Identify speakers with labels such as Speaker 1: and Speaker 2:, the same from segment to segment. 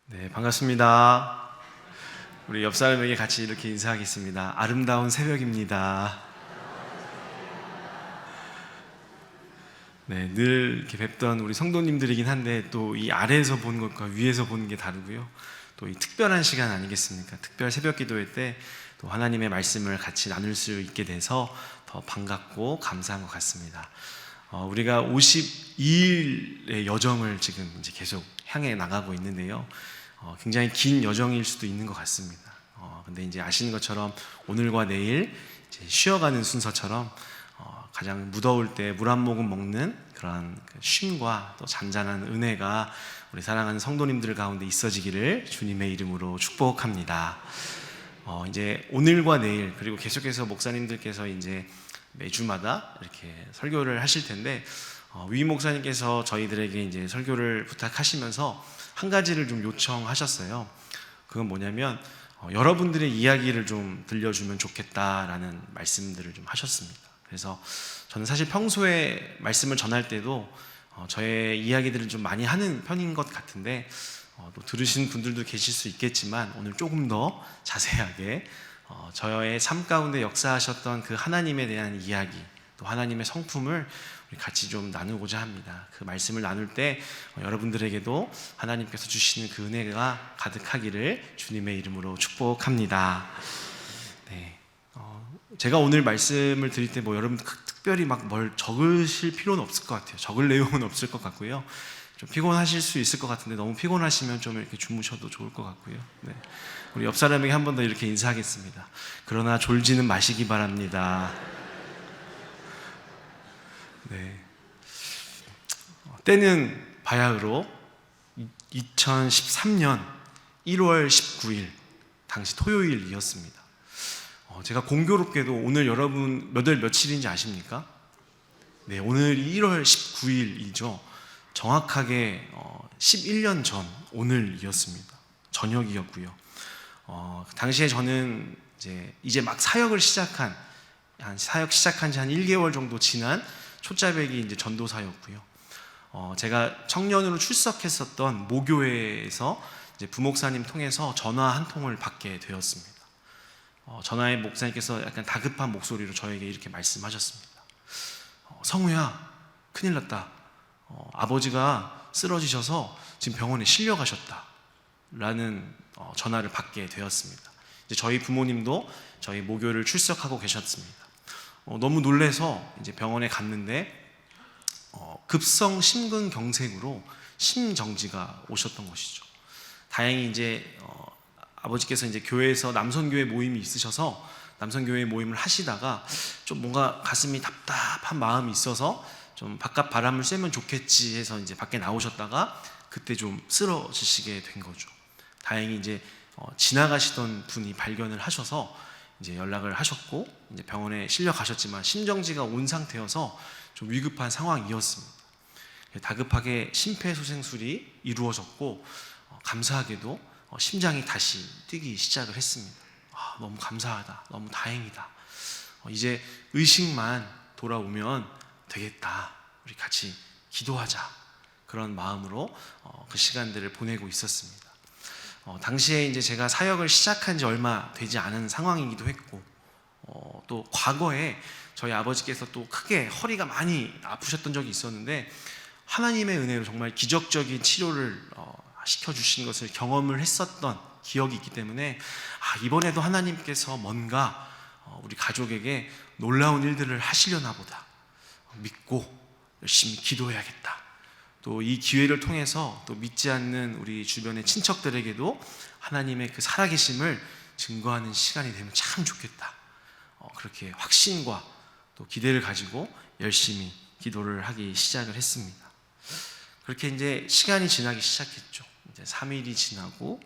Speaker 1: 네, 반갑습니다. 우리 옆 사람에게 같이 이렇게 인사하겠습니다. 아름다운 새벽입니다. 네, 늘 이렇게 뵙던 우리 성도님들이긴 한데 또 이 아래에서 보는 것과 위에서 보는 게 다르고요. 또 이 특별한 시간 아니겠습니까? 특별 새벽 기도회 때 또 하나님의 말씀을 같이 나눌 수 있게 돼서 더 반갑고 감사한 것 같습니다. 우리가 52일의 여정을 지금 이제 계속 향해 나가고 있는데요. 굉장히 긴 여정일 수도 있는 것 같습니다. 근데 이제 아시는 것처럼 오늘과 내일 이제 쉬어가는 순서처럼 가장 무더울 때 물 한 모금 먹는 그런 쉼과 또 잔잔한 은혜가 우리 사랑하는 성도님들 가운데 있어지기를 주님의 이름으로 축복합니다. 이제 오늘과 내일 그리고 계속해서 목사님들께서 이제 매주마다 이렇게 설교를 하실 텐데 위 목사님께서 저희들에게 이제 설교를 부탁하시면서 한 가지를 좀 요청하셨어요. 그건 뭐냐면 여러분들의 이야기를 좀 들려주면 좋겠다라는 말씀들을 좀 하셨습니다. 그래서 저는 사실 평소에 말씀을 전할 때도 저의 이야기들을 좀 많이 하는 편인 것 같은데 또 들으신 분들도 계실 수 있겠지만 오늘 조금 더 자세하게 저의 삶 가운데 역사하셨던 그 하나님에 대한 이야기 또 하나님의 성품을 우리 같이 좀 나누고자 합니다. 그 말씀을 나눌 때 여러분들에게도 하나님께서 주시는 그 은혜가 가득하기를 주님의 이름으로 축복합니다. 네, 제가 오늘 말씀을 드릴 때 뭐 여러분 특별히 막 뭘 적으실 필요는 없을 것 같아요. 적을 내용은 없을 것 같고요. 좀 피곤하실 수 있을 것 같은데 너무 피곤하시면 좀 이렇게 주무셔도 좋을 것 같고요. 네. 우리 옆 사람에게 한 번 더 이렇게 인사하겠습니다. 그러나 졸지는 마시기 바랍니다. 네. 때는 바야흐로 2013년 1월 19일 당시 토요일이었습니다. 제가 공교롭게도 오늘 여러분 몇 월 며칠인지 아십니까? 네, 오늘이 1월 19일이죠. 정확하게 11년 전 오늘이었습니다. 저녁이었고요. 당시에 저는 이제 막 사역을 시작한 지 한 1개월 정도 지난 초짜배기 이제 전도사였고요. 제가 청년으로 출석했었던 모교회에서 이제 부목사님 통해서 전화 한 통을 받게 되었습니다. 전화의 목사님께서 약간 다급한 목소리로 저에게 이렇게 말씀하셨습니다. 성우야, 큰일 났다. 아버지가 쓰러지셔서 지금 병원에 실려가셨다. 라는 전화를 받게 되었습니다. 이제 저희 부모님도 저희 모교를 출석하고 계셨습니다. 너무 놀래서 이제 병원에 갔는데 급성 심근경색으로 심정지가 오셨던 것이죠. 다행히 이제 아버지께서 이제 교회에서 남선교회 모임이 있으셔서 남선교회 모임을 하시다가 좀 뭔가 가슴이 답답한 마음이 있어서 좀 바깥 바람을 쐬면 좋겠지 해서 이제 밖에 나오셨다가 그때 좀 쓰러지시게 된 거죠. 다행히 이제 지나가시던 분이 발견을 하셔서 이제 연락을 하셨고 이제 병원에 실려 가셨지만 심정지가 온 상태여서 좀 위급한 상황이었습니다. 다급하게 심폐소생술이 이루어졌고 감사하게도 심장이 다시 뛰기 시작을 했습니다. 너무 감사하다, 너무 다행이다. 이제 의식만 돌아오면 되겠다. 우리 같이 기도하자. 그런 마음으로 그 시간들을 보내고 있었습니다. 당시에 이제 제가 사역을 시작한 지 얼마 되지 않은 상황이기도 했고, 또 과거에 저희 아버지께서 또 크게 허리가 많이 아프셨던 적이 있었는데, 하나님의 은혜로 정말 기적적인 치료를 시켜주신 것을 경험을 했었던 기억이 있기 때문에, 이번에도 하나님께서 뭔가 우리 가족에게 놀라운 일들을 하시려나 보다. 믿고 열심히 기도해야겠다. 또 이 기회를 통해서 또 믿지 않는 우리 주변의 친척들에게도 하나님의 그 살아계심을 증거하는 시간이 되면 참 좋겠다. 그렇게 확신과 또 기대를 가지고 열심히 기도를 하기 시작을 했습니다. 그렇게 이제 시간이 지나기 시작했죠. 이제 3일이 지나고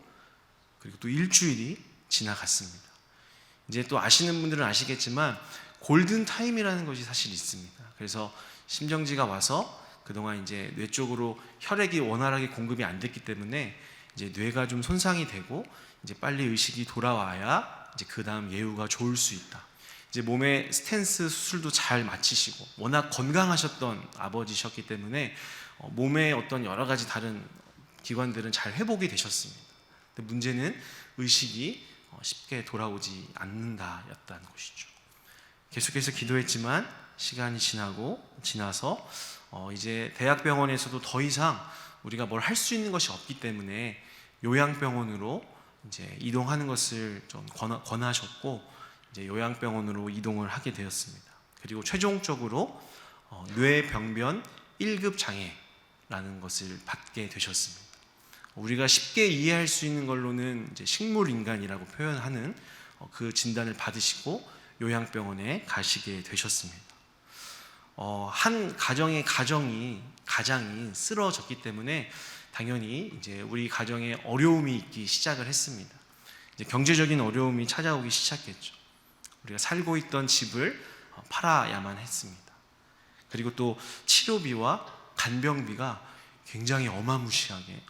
Speaker 1: 그리고 또 일주일이 지나갔습니다. 이제 또 아시는 분들은 아시겠지만 골든 타임이라는 것이 사실 있습니다. 그래서 심정지가 와서 그동안 이제 뇌 쪽으로 혈액이 원활하게 공급이 안 됐기 때문에 이제 뇌가 좀 손상이 되고 이제 빨리 의식이 돌아와야 이제 그 다음 예후가 좋을 수 있다. 이제 몸에 스텐스 수술도 잘 마치시고 워낙 건강하셨던 아버지셨기 때문에 몸의 어떤 여러 가지 다른 기관들은 잘 회복이 되셨습니다. 근데 문제는 의식이 쉽게 돌아오지 않는다였다는 것이죠. 계속해서 기도했지만 시간이 지나서 이제 대학병원에서도 더 이상 우리가 뭘 할 수 있는 것이 없기 때문에 요양병원으로 이제 이동하는 것을 좀 권하셨고 이제 요양병원으로 이동을 하게 되었습니다. 그리고 최종적으로 뇌병변 1급 장애라는 것을 받게 되셨습니다. 우리가 쉽게 이해할 수 있는 걸로는 이제 식물인간이라고 표현하는 그 진단을 받으시고 요양병원에 가시게 되셨습니다. 한 가장이 쓰러졌기 때문에 당연히 이제 우리 가정에 어려움이 있기 시작을 했습니다. 이제 경제적인 어려움이 찾아오기 시작했죠. 우리가 살고 있던 집을 팔아야만 했습니다. 그리고 또 치료비와 간병비가 굉장히 어마무시하게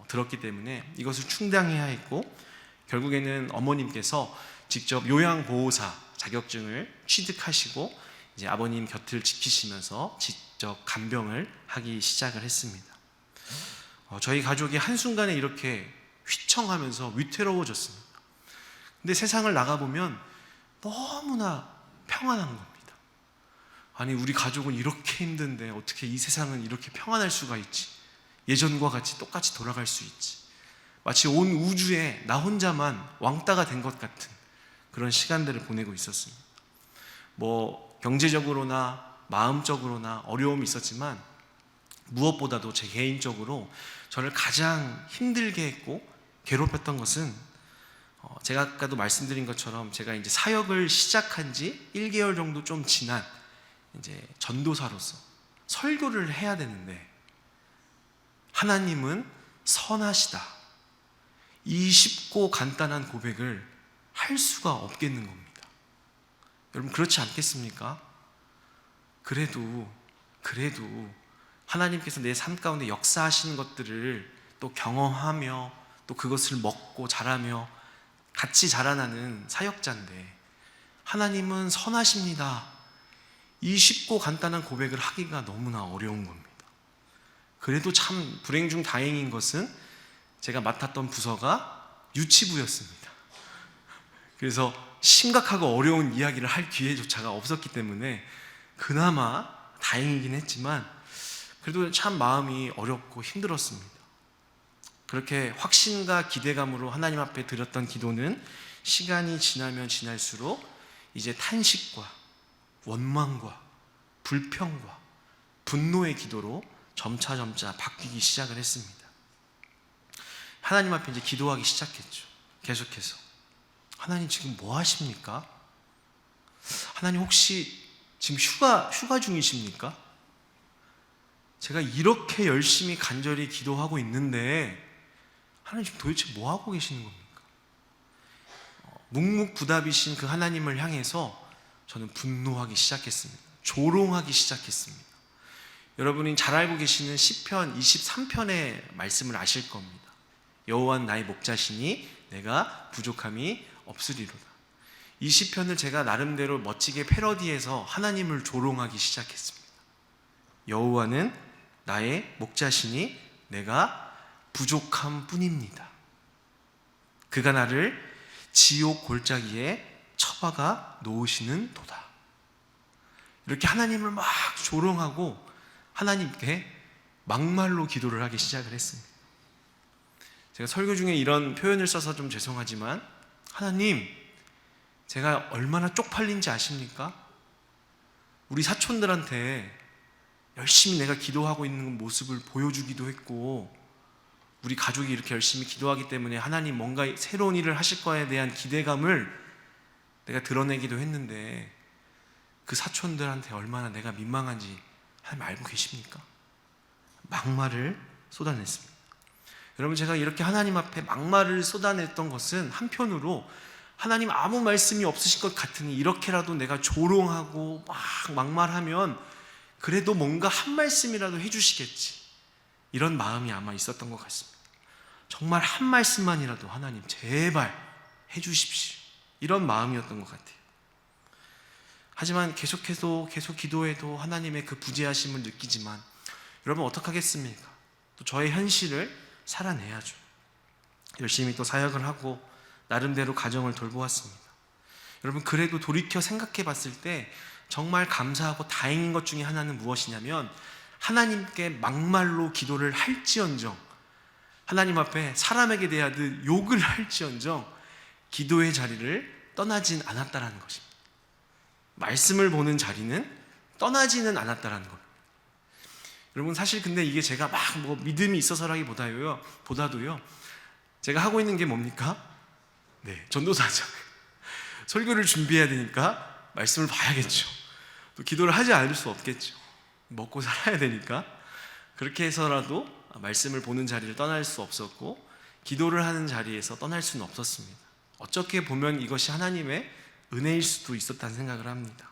Speaker 1: 들었기 때문에 이것을 충당해야 했고 결국에는 어머님께서 직접 요양보호사 자격증을 취득하시고 이제 아버님 곁을 지키시면서 직접 간병을 하기 시작을 했습니다. 저희 가족이 한순간에 이렇게 휘청하면서 위태로워졌습니다. 근데 세상을 나가보면 너무나 평안한 겁니다. 아니 우리 가족은 이렇게 힘든데 어떻게 이 세상은 이렇게 평안할 수가 있지? 예전과 같이 똑같이 돌아갈 수 있지? 마치 온 우주에 나 혼자만 왕따가 된 것 같은 그런 시간들을 보내고 있었습니다. 경제적으로나 마음적으로나 어려움이 있었지만 무엇보다도 제 개인적으로 저를 가장 힘들게 했고 괴롭혔던 것은 제가 아까도 말씀드린 것처럼 제가 이제 사역을 시작한 지 1개월 정도 좀 지난 이제 전도사로서 설교를 해야 되는데 하나님은 선하시다. 이 쉽고 간단한 고백을 할 수가 없겠는 겁니다. 여러분 그렇지 않겠습니까? 그래도 하나님께서 내 삶 가운데 역사하시는 것들을 또 경험하며 또 그것을 먹고 자라며 같이 자라나는 사역자인데 하나님은 선하십니다. 이 쉽고 간단한 고백을 하기가 너무나 어려운 겁니다. 그래도 참 불행 중 다행인 것은 제가 맡았던 부서가 유치부였습니다. 그래서 심각하고 어려운 이야기를 할 기회조차가 없었기 때문에 그나마 다행이긴 했지만 그래도 참 마음이 어렵고 힘들었습니다. 그렇게 확신과 기대감으로 하나님 앞에 드렸던 기도는 시간이 지나면 지날수록 이제 탄식과 원망과 불평과 분노의 기도로 점차 바뀌기 시작을 했습니다. 하나님 앞에 이제 기도하기 시작했죠. 계속해서 하나님 지금 뭐 하십니까? 하나님 혹시 지금 휴가 중이십니까? 제가 이렇게 열심히 간절히 기도하고 있는데 하나님 지금 도대체 뭐 하고 계시는 겁니까? 묵묵부답이신 그 하나님을 향해서 저는 분노하기 시작했습니다. 조롱하기 시작했습니다. 여러분이 잘 알고 계시는 시편 23편의 말씀을 아실 겁니다. 여호와는 나의 목자시니 내가 부족함이 없으리로다. 이 시편을 제가 나름대로 멋지게 패러디해서 하나님을 조롱하기 시작했습니다. 여호와는 나의 목자시니 내가 부족함 뿐입니다. 그가 나를 지옥 골짜기에 처박아 놓으시는 도다. 이렇게 하나님을 막 조롱하고 하나님께 막말로 기도를 하기 시작을 했습니다. 제가 설교 중에 이런 표현을 써서 좀 죄송하지만 하나님, 제가 얼마나 쪽팔린지 아십니까? 우리 사촌들한테 열심히 내가 기도하고 있는 모습을 보여주기도 했고 우리 가족이 이렇게 열심히 기도하기 때문에 하나님 뭔가 새로운 일을 하실 거에 대한 기대감을 내가 드러내기도 했는데 그 사촌들한테 얼마나 내가 민망한지 하나님 알고 계십니까? 막말을 쏟아냈습니다. 여러분 제가 이렇게 하나님 앞에 막말을 쏟아냈던 것은 한편으로 하나님 아무 말씀이 없으실 것 같으니 이렇게라도 내가 조롱하고 막 막말하면 그래도 뭔가 한 말씀이라도 해주시겠지, 이런 마음이 아마 있었던 것 같습니다. 정말 한 말씀만이라도 하나님 제발 해주십시오, 이런 마음이었던 것 같아요. 하지만 계속 기도해도 하나님의 그 부재하심을 느끼지만 여러분 어떡하겠습니까? 또 저의 현실을 살아내야죠. 열심히 또 사역을 하고 나름대로 가정을 돌보았습니다. 여러분, 그래도 돌이켜 생각해 봤을 때 정말 감사하고 다행인 것 중에 하나는 무엇이냐면, 하나님께 막말로 기도를 할지언정, 하나님 앞에 사람에게 대하듯 욕을 할지언정 기도의 자리를 떠나진 않았다라는 것입니다. 말씀을 보는 자리는 떠나지는 않았다라는 겁니다. 여러분, 사실 근데 이게 제가 막 뭐 믿음이 있어서라기보다도요, 제가 하고 있는 게 뭡니까? 네, 전도사죠. 설교를 준비해야 되니까 말씀을 봐야겠죠. 또 기도를 하지 않을 수 없겠죠. 먹고 살아야 되니까. 그렇게 해서라도 말씀을 보는 자리를 떠날 수 없었고, 기도를 하는 자리에서 떠날 수는 없었습니다. 어떻게 보면 이것이 하나님의 은혜일 수도 있었다는 생각을 합니다.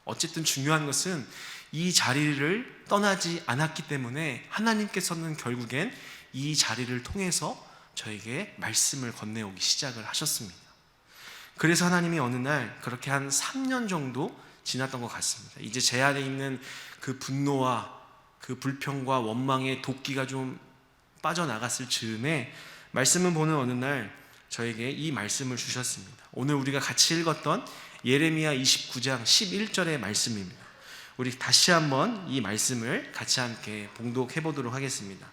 Speaker 1: 어쨌든 중요한 것은 이 자리를 떠나지 않았기 때문에 하나님께서는 결국엔 이 자리를 통해서 저에게 말씀을 건네오기 시작을 하셨습니다. 그래서 하나님이 어느 날 그렇게 한 3년 정도 지났던 것 같습니다. 이제 제 안에 있는 그 분노와 그 불평과 원망의 도끼가 좀 빠져나갔을 즈음에 말씀을 보는 어느 날 저에게 이 말씀을 주셨습니다. 오늘 우리가 같이 읽었던 예레미야 29장 11절의 말씀입니다. 우리 다시 한번 이 말씀을 같이 함께 봉독해 보도록 하겠습니다.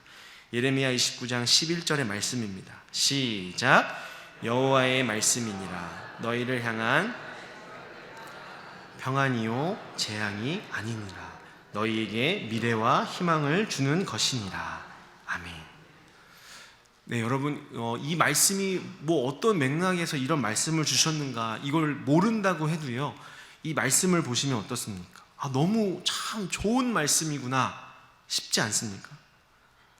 Speaker 1: 예레미야 29장 11절의 말씀입니다. 시작. 여호와의 말씀이니라. 너희를 향한 평안이요 재앙이 아니니라. 너희에게 미래와 희망을 주는 것이니라. 아멘. 네, 여러분, 이 말씀이 뭐 어떤 맥락에서 이런 말씀을 주셨는가, 이걸 모른다고 해도요, 이 말씀을 보시면 어떻습니까? 너무 참 좋은 말씀이구나 싶지 않습니까?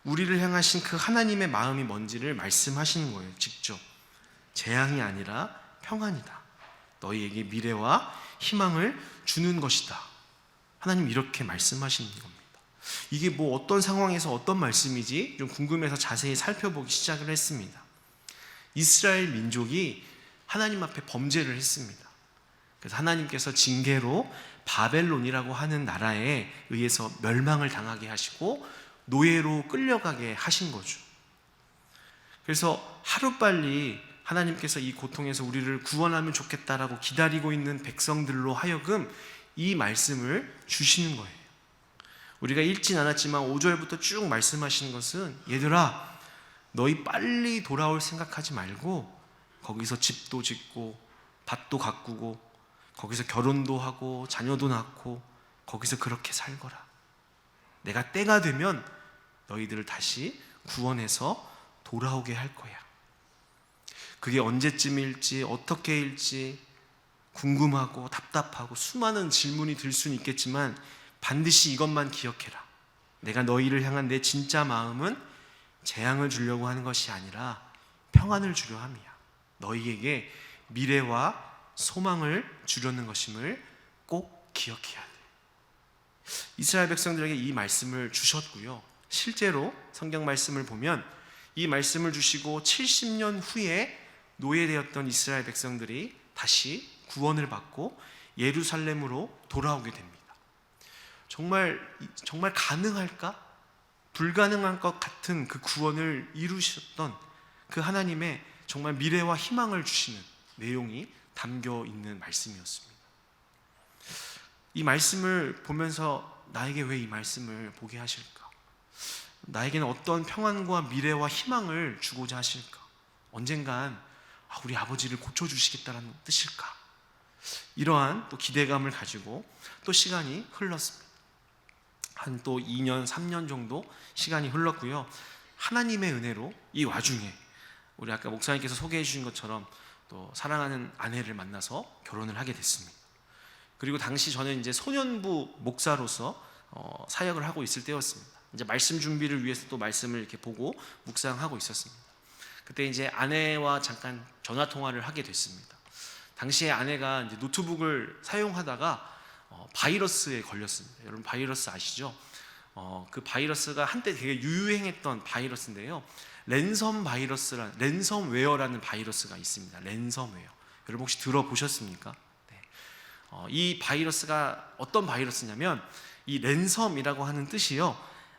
Speaker 1: 우리를 향하신 그 하나님의 마음이 뭔지를 말씀하시는 거예요. 직접. 재앙이 아니라 평안이다. 너희에게 미래와 희망을 주는 것이다. 하나님 이렇게 말씀하시는 겁니다. 이게 뭐 어떤 상황에서 어떤 말씀이지 좀 궁금해서 자세히 살펴보기 시작을 했습니다. 이스라엘 민족이 하나님 앞에 범죄를 했습니다. 그래서 하나님께서 징계로 바벨론이라고 하는 나라에 의해서 멸망을 당하게 하시고 노예로 끌려가게 하신 거죠. 그래서 하루빨리 하나님께서 이 고통에서 우리를 구원하면 좋겠다라고 기다리고 있는 백성들로 하여금 이 말씀을 주시는 거예요. 우리가 읽진 않았지만 5절부터 쭉 말씀하시는 것은, 얘들아 너희 빨리 돌아올 생각하지 말고 거기서 집도 짓고 밭도 가꾸고 거기서 결혼도 하고 자녀도 낳고 거기서 그렇게 살거라. 내가 때가 되면 너희들을 다시 구원해서 돌아오게 할 거야. 그게 언제쯤일지 어떻게 일지 궁금하고 답답하고 수많은 질문이 들 수는 있겠지만 반드시 이것만 기억해라. 내가 너희를 향한 내 진짜 마음은 재앙을 주려고 하는 것이 아니라 평안을 주려 함이야. 너희에게 미래와 소망을 주려는 것임을 꼭 기억해야 돼. 이스라엘 백성들에게 이 말씀을 주셨고요, 실제로 성경 말씀을 보면 이 말씀을 주시고 70년 후에 노예되었던 이스라엘 백성들이 다시 구원을 받고 예루살렘으로 돌아오게 됩니다. 정말 가능할까? 불가능한 것 같은 그 구원을 이루셨던 그 하나님의 정말 미래와 희망을 주시는 내용이 담겨 있는 말씀이었습니다. 이 말씀을 보면서 나에게 왜 이 말씀을 보게 하실까? 나에게는 어떤 평안과 미래와 희망을 주고자 하실까? 언젠간 우리 아버지를 고쳐주시겠다는 뜻일까? 이러한 또 기대감을 가지고 또 시간이 흘렀습니다. 한 또 2년, 3년 정도 시간이 흘렀고요. 하나님의 은혜로 이 와중에 우리 아까 목사님께서 소개해 주신 것처럼 또 사랑하는 아내를 만나서 결혼을 하게 됐습니다. 그리고 당시 저는 이제 소년부 목사로서 사역을 하고 있을 때였습니다. 이제 말씀 준비를 위해서 또 말씀을 이렇게 보고 묵상하고 있었습니다. 그때 이제 아내와 잠깐 전화 통화를 하게 됐습니다. 당시에 아내가 이제 노트북을 사용하다가 바이러스에 걸렸습니다. 여러분 바이러스 아시죠? 그 바이러스가 한때 되게 유행했던 바이러스인데요. 랜섬웨어라는 바이러스가 있습니다. 랜섬웨어. 여러분 혹시 들어보셨습니까? 네. 이 바이러스가 어떤 바이러스냐면, 이 랜섬이라고 하는 뜻이요,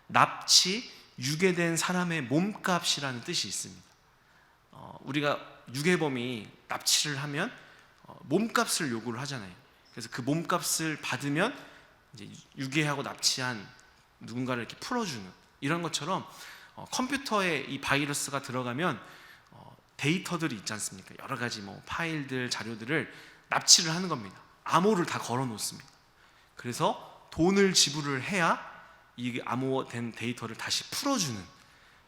Speaker 1: 납치, 유괴된 사람의 몸값이라는 뜻이 있습니다. 우리가 유괴범이 납치를 하면 몸값을 요구를 하잖아요. 그래서 그 몸값을 받으면 이제 유괴하고 납치한 누군가를 이렇게 풀어주는, 이런 것처럼 컴퓨터에 이 바이러스가 들어가면 데이터들이 있지 않습니까? 여러 가지 파일들, 자료들을 납치를 하는 겁니다. 암호를 다 걸어 놓습니다. 그래서 돈을 지불을 해야 이 암호된 데이터를 다시 풀어주는,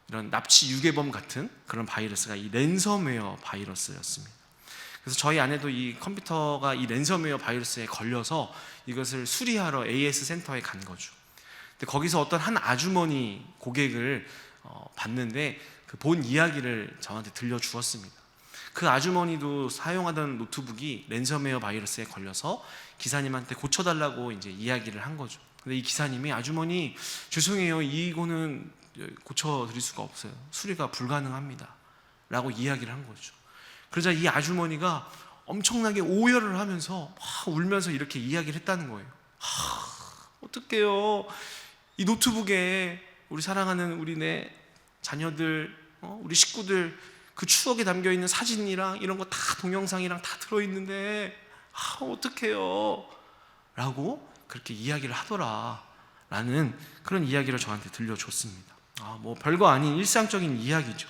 Speaker 1: 이런 납치 유괴범 같은 그런 바이러스가 이 랜섬웨어 바이러스였습니다. 그래서 저희 아내도 이 컴퓨터가 이 랜섬웨어 바이러스에 걸려서 이것을 수리하러 AS 센터에 간 거죠. 근데 거기서 어떤 한 아주머니 고객을 봤는데 그 본 이야기를 저한테 들려주었습니다. 그 아주머니도 사용하던 노트북이 랜섬웨어 바이러스에 걸려서 기사님한테 고쳐달라고 이제 이야기를 한 거죠. 근데 이 기사님이, 아주머니 죄송해요, 이거는 고쳐드릴 수가 없어요, 수리가 불가능합니다 라고 이야기를 한 거죠. 그러자 이 아주머니가 엄청나게 오열을 하면서 울면서 이렇게 이야기를 했다는 거예요. 어떡해요, 이 노트북에 우리 사랑하는 우리 내 자녀들, 우리 식구들 그 추억에 담겨있는 사진이랑 이런 거 다, 동영상이랑 다 들어있는데 어떡해요 라고 그렇게 이야기를 하더라 라는 그런 이야기를 저한테 들려줬습니다. 별거 아닌 일상적인 이야기죠.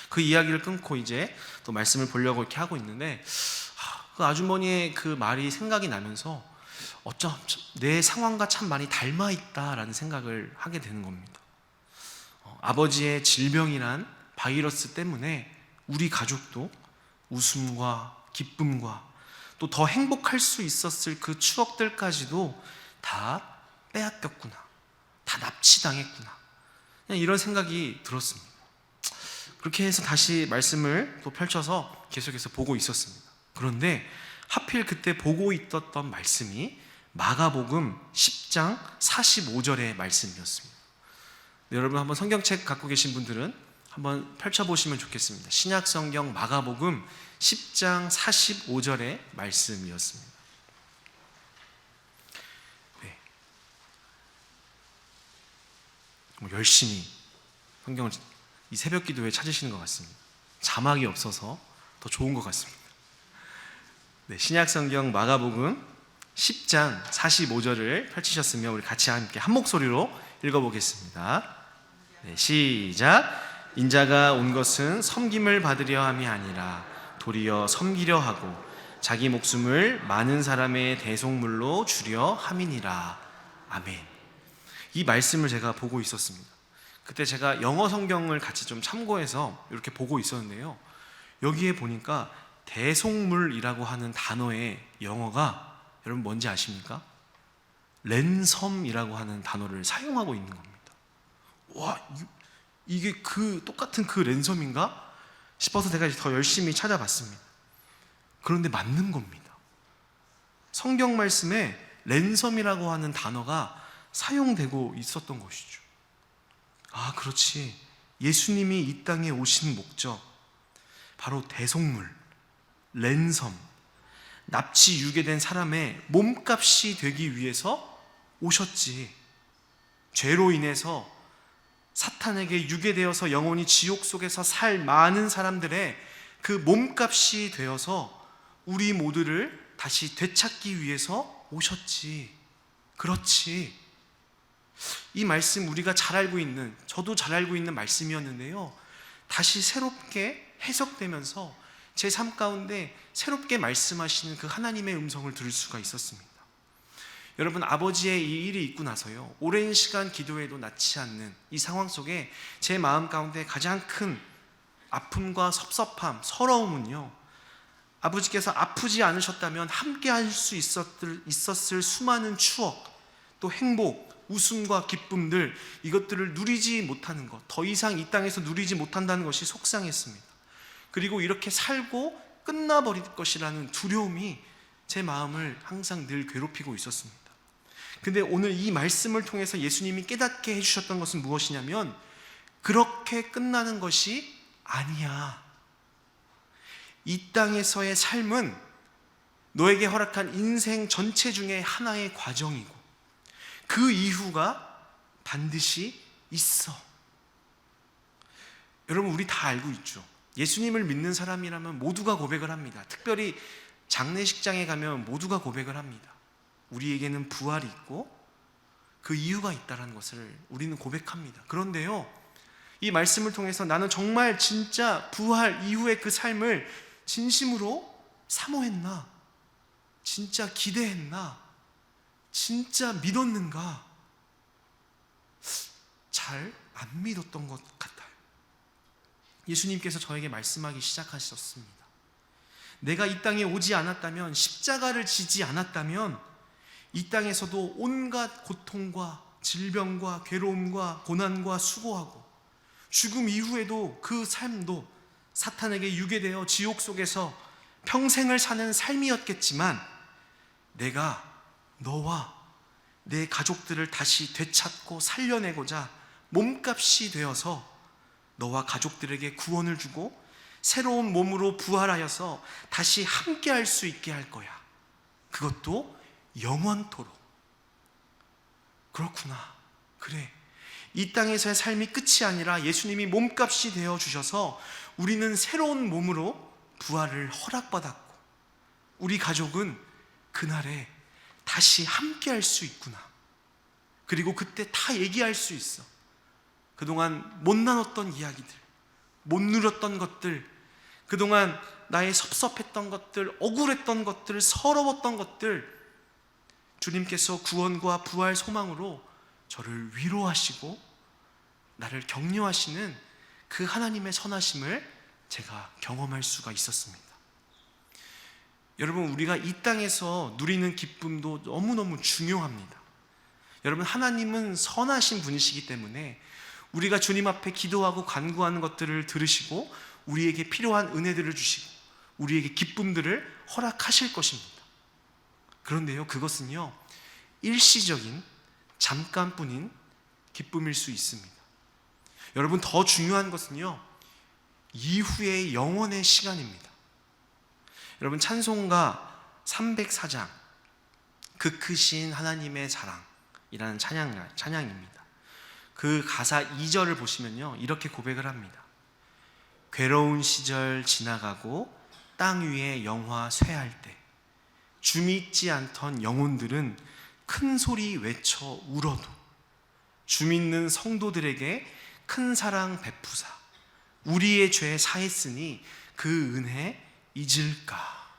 Speaker 1: 그 이야기를 끊고 이제 또 말씀을 보려고 이렇게 하고 있는데, 그 아주머니의 그 말이 생각이 나면서 어쩜 내 상황과 참 많이 닮아 있다라는 생각을 하게 되는 겁니다. 아버지의 질병이란 바이러스 때문에 우리 가족도 웃음과 기쁨과 또 더 행복할 수 있었을 그 추억들까지도 다 빼앗겼구나, 다 납치당했구나, 그냥 이런 생각이 들었습니다. 그렇게 해서 다시 말씀을 또 펼쳐서 계속해서 보고 있었습니다. 그런데 하필 그때 보고 있었던 말씀이 마가복음 10장 45절의 말씀이었습니다. 네, 여러분 한번 성경책 갖고 계신 분들은 한번 펼쳐보시면 좋겠습니다. 신약성경 마가복음 10장 45절의 말씀이었습니다. 네. 열심히 성경을 이 새벽 기도에 찾으시는 것 같습니다. 자막이 없어서 더 좋은 것 같습니다. 네, 신약성경 마가복음 10장 45절을 펼치셨으면 우리 같이 함께 한 목소리로 읽어보겠습니다. 네, 시작. 인자가 온 것은 섬김을 받으려 함이 아니라 도리어 섬기려 하고 자기 목숨을 많은 사람의 대속물로 주려 함이니라. 아멘. 이 말씀을 제가 보고 있었습니다. 그때 제가 영어 성경을 같이 좀 참고해서 이렇게 보고 있었는데요, 여기에 보니까 대속물이라고 하는 단어의 영어가 여러분 뭔지 아십니까? 랜섬이라고 하는 단어를 사용하고 있는 겁니다. 와, 이게 그 똑같은 그 랜섬인가 싶어서 제가 더 열심히 찾아봤습니다. 그런데 맞는 겁니다. 성경 말씀에 랜섬이라고 하는 단어가 사용되고 있었던 것이죠. 그렇지, 예수님이 이 땅에 오신 목적, 바로 대속물, 랜섬, 납치 유괴된 사람의 몸값이 되기 위해서 오셨지. 죄로 인해서 사탄에게 유괴되어서 영원히 지옥 속에서 살 많은 사람들의 그 몸값이 되어서 우리 모두를 다시 되찾기 위해서 오셨지. 그렇지. 이 말씀 우리가 잘 알고 있는, 저도 잘 알고 있는 말씀이었는데요, 다시 새롭게 해석되면서 제 삶 가운데 새롭게 말씀하시는 그 하나님의 음성을 들을 수가 있었습니다. 여러분, 아버지의 이 일이 있고 나서요, 오랜 시간 기도해도 낫지 않는 이 상황 속에 제 마음 가운데 가장 큰 아픔과 섭섭함, 서러움은요, 아버지께서 아프지 않으셨다면 함께 할 수 있었을 수많은 추억, 또 행복, 웃음과 기쁨들, 이것들을 누리지 못하는 것, 더 이상 이 땅에서 누리지 못한다는 것이 속상했습니다. 그리고 이렇게 살고 끝나버릴 것이라는 두려움이 제 마음을 항상 늘 괴롭히고 있었습니다. 근데 오늘 이 말씀을 통해서 예수님이 깨닫게 해주셨던 것은 무엇이냐면, 그렇게 끝나는 것이 아니야. 이 땅에서의 삶은 너에게 허락한 인생 전체 중에 하나의 과정이고 그 이후가 반드시 있어. 여러분, 우리 다 알고 있죠. 예수님을 믿는 사람이라면 모두가 고백을 합니다. 특별히 장례식장에 가면 모두가 고백을 합니다. 우리에게는 부활이 있고 그 이유가 있다는 것을 우리는 고백합니다. 그런데요, 이 말씀을 통해서 나는 정말 진짜 부활 이후의 그 삶을 진심으로 사모했나? 진짜 기대했나? 진짜 믿었는가? 잘 안 믿었던 것 같아요. 예수님께서 저에게 말씀하기 시작하셨습니다. 내가 이 땅에 오지 않았다면, 십자가를 지지 않았다면 이 땅에서도 온갖 고통과 질병과 괴로움과 고난과 수고하고 죽음 이후에도 그 삶도 사탄에게 유괴되어 지옥 속에서 평생을 사는 삶이었겠지만, 내가 너와 내 가족들을 다시 되찾고 살려내고자 몸값이 되어서 너와 가족들에게 구원을 주고 새로운 몸으로 부활하여서 다시 함께 할 수 있게 할 거야. 그것도 영원토록. 그렇구나. 그래. 이 땅에서의 삶이 끝이 아니라 예수님이 몸값이 되어 주셔서 우리는 새로운 몸으로 부활을 허락받았고, 우리 가족은 그날에 다시 함께 할 수 있구나. 그리고 그때 다 얘기할 수 있어. 그동안 못 나눴던 이야기들, 못 누렸던 것들, 그동안 나의 섭섭했던 것들, 억울했던 것들, 서러웠던 것들, 주님께서 구원과 부활 소망으로 저를 위로하시고 나를 격려하시는 그 하나님의 선하심을 제가 경험할 수가 있었습니다. 여러분, 우리가 이 땅에서 누리는 기쁨도 너무너무 중요합니다. 여러분, 하나님은 선하신 분이시기 때문에 우리가 주님 앞에 기도하고 간구하는 것들을 들으시고 우리에게 필요한 은혜들을 주시고 우리에게 기쁨들을 허락하실 것입니다. 그런데요, 그것은요, 일시적인 잠깐뿐인 기쁨일 수 있습니다. 여러분, 더 중요한 것은요, 이후의 영원의 시간입니다. 여러분, 찬송가 304장 그 크신 하나님의 사랑이라는 찬양입니다. 그 가사 2절을 보시면요, 이렇게 고백을 합니다. 괴로운 시절 지나가고 땅 위에 영화 쇠할 때 주 믿지 않던 영혼들은 큰 소리 외쳐 울어도 주 믿는 성도들에게 큰 사랑 베푸사 우리의 죄 사했으니 그 은혜 잊을까?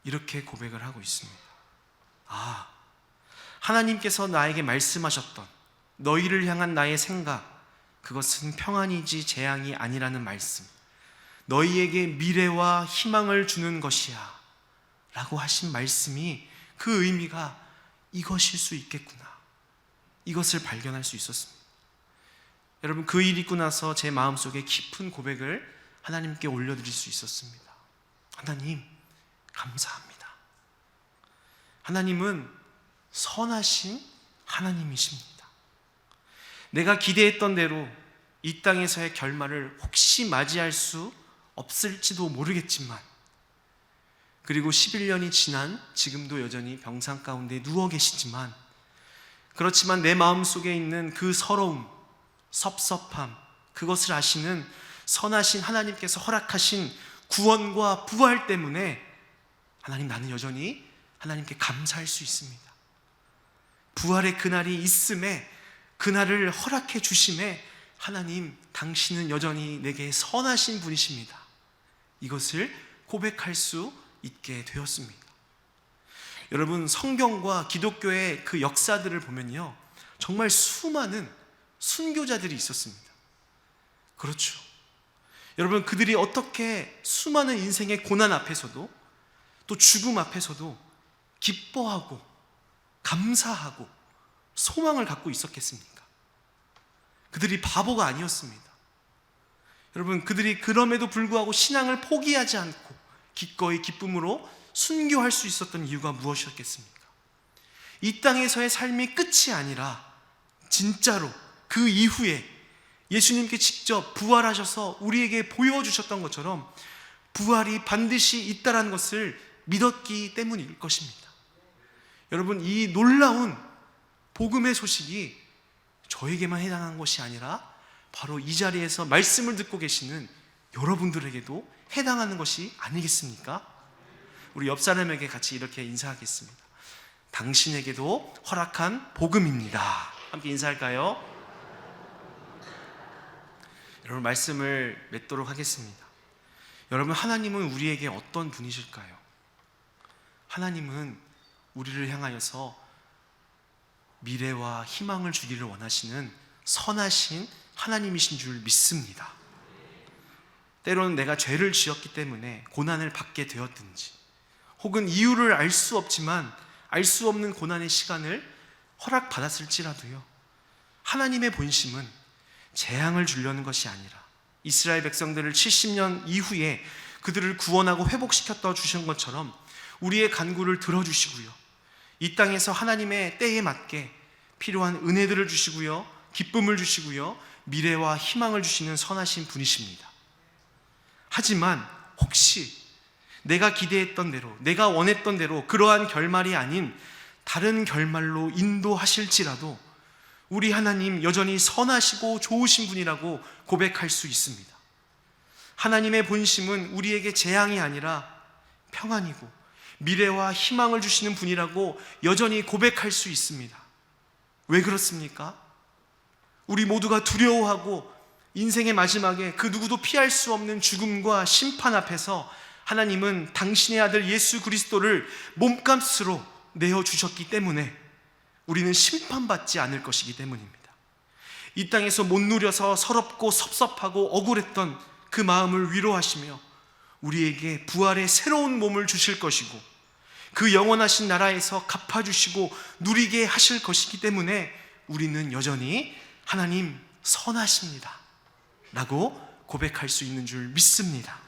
Speaker 1: 이렇게 고백을 하고 있습니다. 아, 하나님께서 나에게 말씀하셨던 너희를 향한 나의 생각, 그것은 평안이지 재앙이 아니라는 말씀, 너희에게 미래와 희망을 주는 것이야 라고 하신 말씀이, 그 의미가 이것일 수 있겠구나, 이것을 발견할 수 있었습니다. 여러분, 그 일 있고 나서 제 마음속에 깊은 고백을 하나님께 올려드릴 수 있었습니다. 하나님, 감사합니다. 하나님은 선하신 하나님이십니다. 내가 기대했던 대로 이 땅에서의 결말을 혹시 맞이할 수 없을지도 모르겠지만, 그리고 11년이 지난 지금도 여전히 병상 가운데 누워 계시지만, 그렇지만 내 마음속에 있는 그 서러움, 섭섭함, 그것을 아시는 선하신 하나님께서 허락하신 구원과 부활 때문에 하나님, 나는 여전히 하나님께 감사할 수 있습니다. 부활의 그날이 있음에, 그날을 허락해 주심에 하나님, 당신은 여전히 내게 선하신 분이십니다. 이것을 고백할 수 있게 되었습니다. 여러분, 성경과 기독교의 그 역사들을 보면요, 정말 수많은 순교자들이 있었습니다. 그렇죠. 여러분, 그들이 어떻게 수많은 인생의 고난 앞에서도 또 죽음 앞에서도 기뻐하고 감사하고 소망을 갖고 있었겠습니까? 그들이 바보가 아니었습니다. 여러분, 그들이 그럼에도 불구하고 신앙을 포기하지 않고 기꺼이 기쁨으로 순교할 수 있었던 이유가 무엇이었겠습니까? 이 땅에서의 삶이 끝이 아니라 진짜로 그 이후에 예수님께 직접 부활하셔서 우리에게 보여주셨던 것처럼 부활이 반드시 있다는 것을 믿었기 때문일 것입니다. 여러분, 이 놀라운 복음의 소식이 저에게만 해당한 것이 아니라 바로 이 자리에서 말씀을 듣고 계시는 여러분들에게도 해당하는 것이 아니겠습니까? 우리 옆 사람에게 같이 이렇게 인사하겠습니다. 당신에게도 허락한 복음입니다. 함께 인사할까요? 여러분, 말씀을 맺도록 하겠습니다. 여러분, 하나님은 우리에게 어떤 분이실까요? 하나님은 우리를 향하여서 미래와 희망을 주기를 원하시는 선하신 하나님이신 줄 믿습니다. 때로는 내가 죄를 지었기 때문에 고난을 받게 되었든지, 혹은 이유를 알 수 없지만 알 수 없는 고난의 시간을 허락받았을지라도요, 하나님의 본심은 재앙을 주려는 것이 아니라 이스라엘 백성들을 70년 이후에 그들을 구원하고 회복시켰다 주신 것처럼 우리의 간구를 들어주시고요, 이 땅에서 하나님의 때에 맞게 필요한 은혜들을 주시고요, 기쁨을 주시고요, 미래와 희망을 주시는 선하신 분이십니다. 하지만 혹시 내가 기대했던 대로, 내가 원했던 대로 그러한 결말이 아닌 다른 결말로 인도하실지라도 우리 하나님 여전히 선하시고 좋으신 분이라고 고백할 수 있습니다. 하나님의 본심은 우리에게 재앙이 아니라 평안이고 미래와 희망을 주시는 분이라고 여전히 고백할 수 있습니다. 왜 그렇습니까? 우리 모두가 두려워하고 인생의 마지막에 그 누구도 피할 수 없는 죽음과 심판 앞에서 하나님은 당신의 아들 예수 그리스도를 몸값으로 내어주셨기 때문에 우리는 심판받지 않을 것이기 때문입니다. 이 땅에서 못 누려서 서럽고 섭섭하고 억울했던 그 마음을 위로하시며 우리에게 부활의 새로운 몸을 주실 것이고 그 영원하신 나라에서 갚아주시고 누리게 하실 것이기 때문에 우리는 여전히 하나님 선하십니다 라고 고백할 수 있는 줄 믿습니다.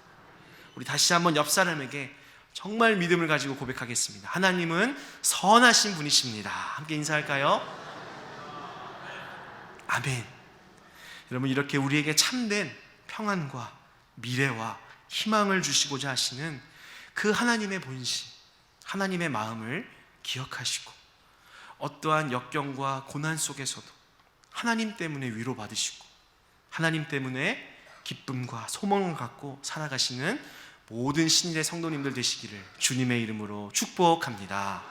Speaker 1: 우리 다시 한번 옆 사람에게 정말 믿음을 가지고 고백하겠습니다. 하나님은 선하신 분이십니다. 함께 인사할까요? 아멘. 여러분, 이렇게 우리에게 참된 평안과 미래와 희망을 주시고자 하시는 그 하나님의 본심, 하나님의 마음을 기억하시고 어떠한 역경과 고난 속에서도 하나님 때문에 위로받으시고 하나님 때문에 기쁨과 소망을 갖고 살아가시는 모든 신일의 성도님들 되시기를 주님의 이름으로 축복합니다.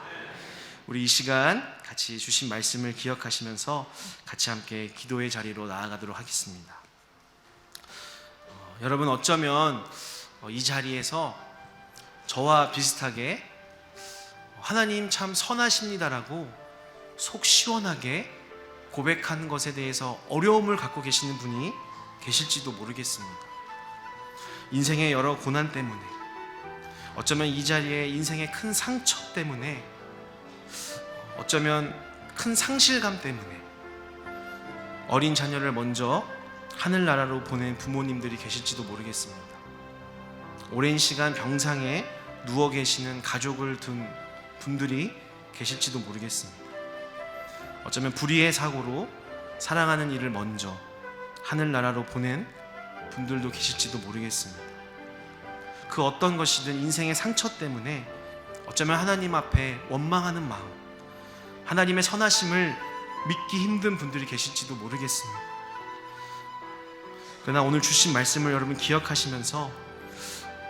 Speaker 1: 우리 이 시간 같이 주신 말씀을 기억하시면서 같이 함께 기도의 자리로 나아가도록 하겠습니다. 여러분, 어쩌면 이 자리에서 저와 비슷하게 하나님 참 선하십니다라고 속 시원하게 고백하는 것에 대해서 어려움을 갖고 계시는 분이 계실지도 모르겠습니다. 인생의 여러 고난 때문에, 어쩌면 이 자리에 인생의 큰 상처 때문에, 어쩌면 큰 상실감 때문에 어린 자녀를 먼저 하늘나라로 보낸 부모님들이 계실지도 모르겠습니다. 오랜 시간 병상에 누워 계시는 가족을 둔 분들이 계실지도 모르겠습니다. 어쩌면 불의의 사고로 사랑하는 이를 먼저 하늘나라로 보낸 분들도 계실지도 모르겠습니다. 그 어떤 것이든 인생의 상처 때문에 어쩌면 하나님 앞에 원망하는 마음, 하나님의 선하심을 믿기 힘든 분들이 계실지도 모르겠습니다. 그러나 오늘 주신 말씀을 여러분 기억하시면서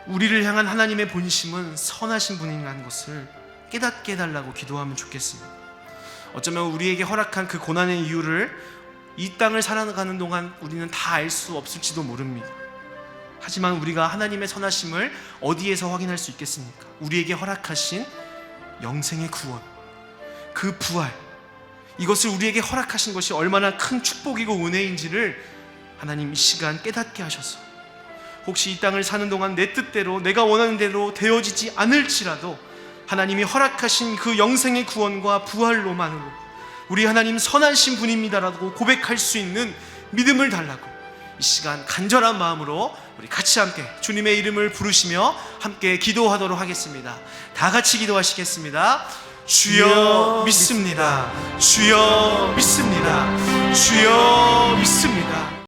Speaker 1: 우리를 향한 하나님의 본심은 선하신 분이라는 것을 깨닫게 해달라고 기도하면 좋겠습니다. 어쩌면 우리에게 허락한 그 고난의 이유를 이 땅을 살아가는 동안 우리는 다 알 수 없을지도 모릅니다. 하지만 우리가 하나님의 선하심을 어디에서 확인할 수 있겠습니까? 우리에게 허락하신 영생의 구원, 그 부활, 이것을 우리에게 허락하신 것이 얼마나 큰 축복이고 은혜인지를 하나님 이 시간 깨닫게 하셔서 혹시 이 땅을 사는 동안 내 뜻대로 내가 원하는 대로 되어지지 않을지라도 하나님이 허락하신 그 영생의 구원과 부활로만으로 우리 하나님 선하신 분입니다라고 고백할 수 있는 믿음을 달라고 이 시간 간절한 마음으로 우리 같이 함께 주님의 이름을 부르시며 함께 기도하도록 하겠습니다. 다 같이 기도하시겠습니다. 주여 믿습니다. 주여 믿습니다. 주여 믿습니다.